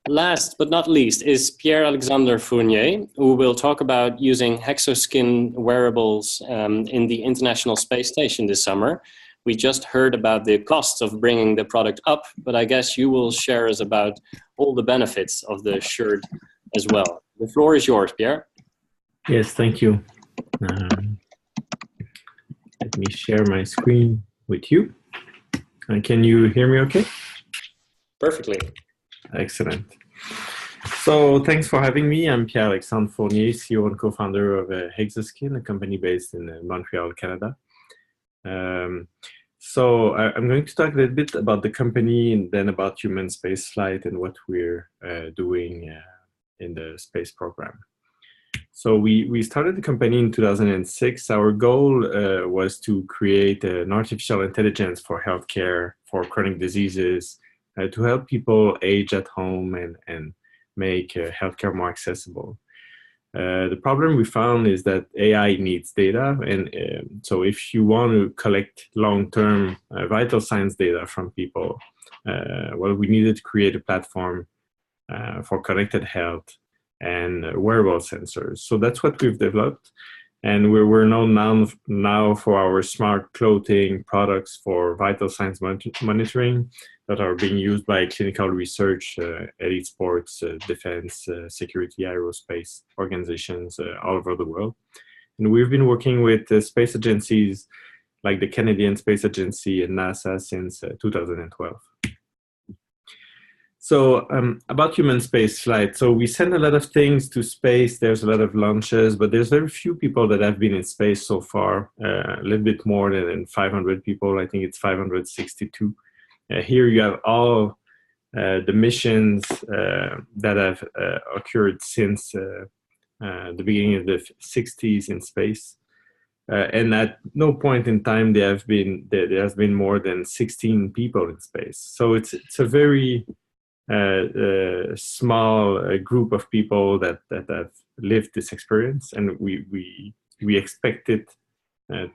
Last but not least is Pierre-Alexandre Fournier, who will talk about using Hexoskin wearables in the International Space Station this summer. We just heard about the costs of bringing the product up, but I guess you will share us about all the benefits of the shirt as well. The floor is yours, Pierre. Yes, thank you. Let me share my screen with you. Can you hear me okay? Perfectly. Excellent. So thanks for having me. I'm Pierre-Alexandre Fournier, CEO and co-founder of Hexoskin, a company based in Montreal, Canada. So I'm going to talk a little bit about the company and then about human spaceflight and what we're doing in the space program. So we started the company in 2006. Our goal was to create an artificial intelligence for healthcare, for chronic diseases, to help people age at home and make healthcare more accessible. The problem we found is that AI needs data, and so if you want to collect long-term vital signs data from people, well, we needed to create a platform for connected health and wearable sensors. So that's what we've developed, and we're known now for our smart clothing products for vital signs monitoring that are being used by clinical research, elite sports, defense, security, aerospace organizations all over the world. And we've been working with space agencies like the Canadian Space Agency and NASA since 2012. So about human space flight. So we send a lot of things to space. There's a lot of launches, but there's very few people that have been in space so far, a little bit more than 500 people. I think it's 562. Here you have all the missions that have occurred since the beginning of the 60s in space. And at no point in time there has been more than 16 people in space. So it's a very small group of people that have lived this experience, and we expect it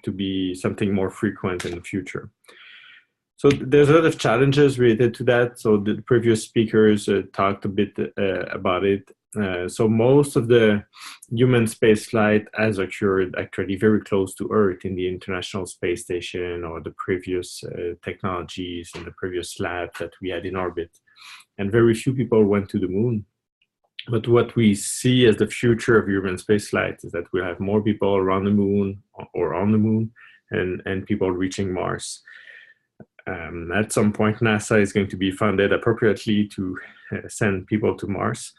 to be something more frequent in the future. So there's a lot of challenges related to that. So the previous speakers talked a bit about it. So most of the human space flight has occurred actually very close to Earth in the International Space Station or the previous technologies and the previous lab that we had in orbit. And very few people went to the moon. But what we see as the future of human spaceflight is that we'll have more people around the moon or on the moon and people reaching Mars. At some point, NASA is going to be funded appropriately to send people to Mars.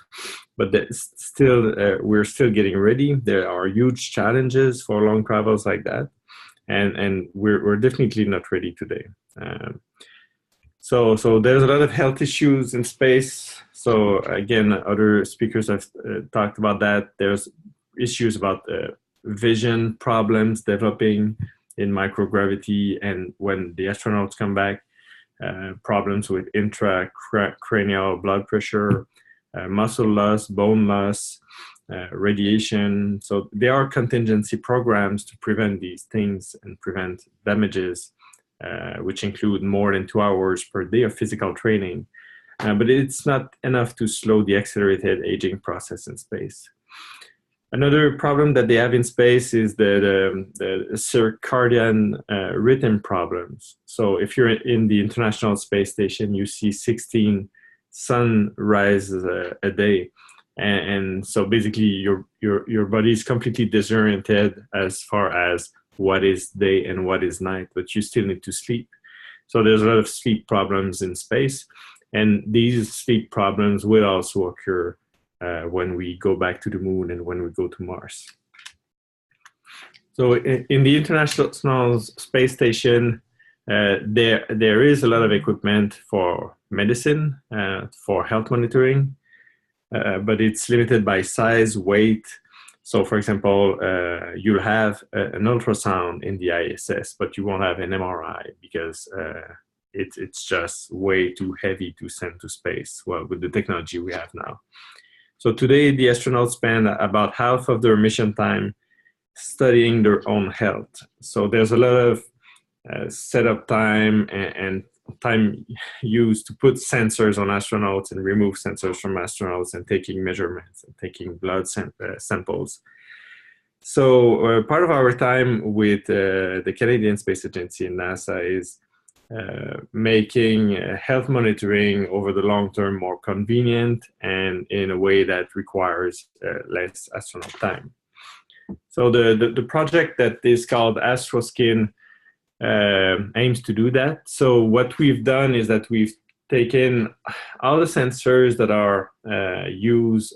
But we're still getting ready. There are huge challenges for long travels like that. And we're definitely not ready today. So there's a lot of health issues in space. So again, other speakers have talked about that. There's issues about vision problems developing in microgravity, and when the astronauts come back, problems with intracranial blood pressure, muscle loss, bone loss, radiation. So there are contingency programs to prevent these things and prevent damages, which include more than 2 hours per day of physical training. But it's not enough to slow the accelerated aging process in space. Another problem that they have in space is the circadian rhythm problems. So if you're in the International Space Station, you see 16 sunrises a day. And so basically your body is completely disoriented as far as what is day and what is night, but you still need to sleep. So there's a lot of sleep problems in space. And these sleep problems will also occur when we go back to the moon and when we go to Mars. So in the International Space Station, there is a lot of equipment for medicine, for health monitoring, but it's limited by size, weight. So for example, you'll have an ultrasound in the ISS, but you won't have an MRI because it's just way too heavy to send to space, well, with the technology we have now. So today, the astronauts spend about half of their mission time studying their own health. So there's a lot of setup time and time used to put sensors on astronauts and remove sensors from astronauts and taking measurements and taking blood samples. So part of our time with the Canadian Space Agency and NASA is making health monitoring over the long term more convenient and in a way that requires less astronaut time. So the project that is called Astroskin aims to do that. So what we've done is that we've taken all the sensors that are used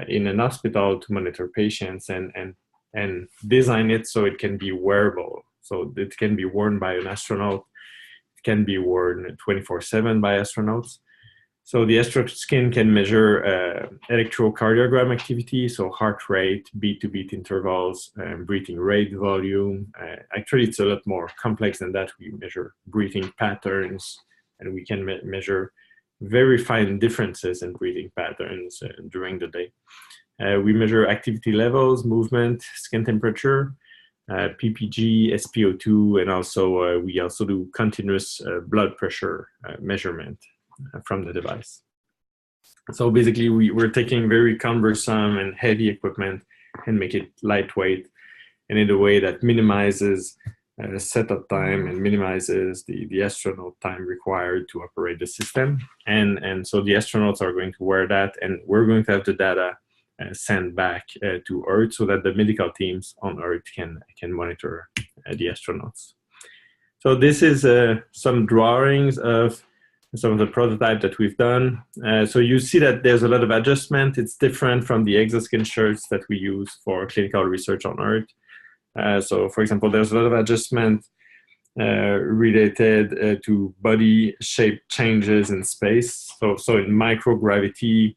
in an hospital to monitor patients and design it so it can be wearable. So it can be worn by an astronaut. It can be worn 24/7 by astronauts. So the Astroskin can measure electrocardiogram activity, so heart rate, beat-to-beat intervals, breathing rate, volume. Actually, it's a lot more complex than that. We measure breathing patterns, and we can measure very fine differences in breathing patterns during the day. We measure activity levels, movement, skin temperature, PPG, SpO2, and also we also do continuous blood pressure measurement from the device. So basically we're taking very cumbersome and heavy equipment and make it lightweight and in a way that minimizes setup time and minimizes the astronaut time required to operate the system. And so the astronauts are going to wear that, and we're going to have the data sent back to Earth so that the medical teams on Earth can monitor the astronauts. So this is some drawings of some of the prototype that we've done. So you see that there's a lot of adjustment. It's different from the Hexoskin shirts that we use for clinical research on Earth. So for example, there's a lot of adjustment related to body shape changes in space. So in microgravity,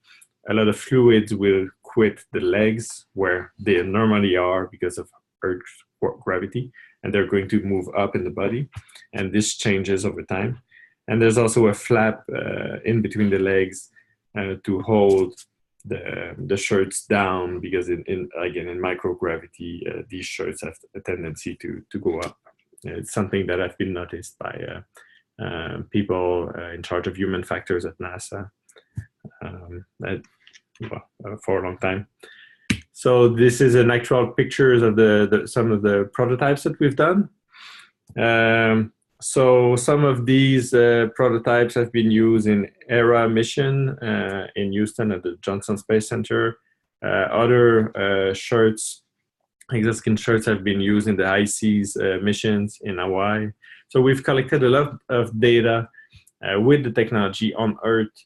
a lot of fluids will quit the legs where they normally are because of Earth's gravity, and they're going to move up in the body, and this changes over time. And there's also a flap in between the legs to hold the shirts down, because again in microgravity these shirts have a tendency to go up. It's something that have been noticed by people in charge of human factors at NASA for a long time. So this is an actual pictures of some of the prototypes that we've done. So some of these prototypes have been used in ERA mission in Houston at the Johnson Space Center. Other shirts, Hexoskin shirts, have been used in the IC's missions in Hawaii. So we've collected a lot of data with the technology on Earth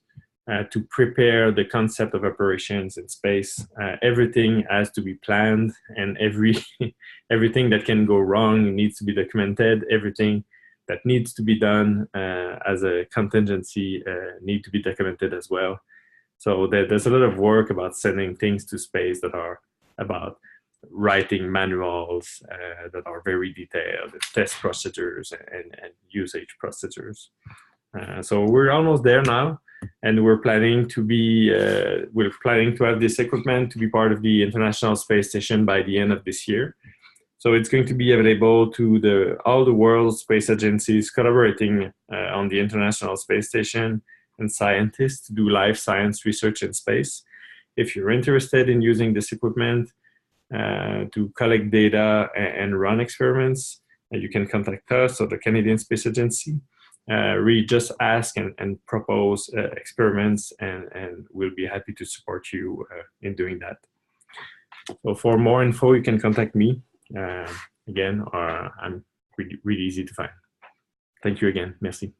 to prepare the concept of operations in space. Everything has to be planned, and everything that can go wrong needs to be documented. Everything that needs to be done as a contingency need to be documented as well. So there's a lot of work about sending things to space that are about writing manuals that are very detailed, test procedures and usage procedures. So we're almost there now, and we're planning to have this equipment to be part of the International Space Station by the end of this year. So it's going to be available to all the world's space agencies collaborating on the International Space Station and scientists to do life science research in space. If you're interested in using this equipment to collect data and run experiments, you can contact us or the Canadian Space Agency. Really just ask and propose experiments, and we'll be happy to support you in doing that. So for more info, you can contact me. Again, I'm really easy to find. Thank you again. Merci.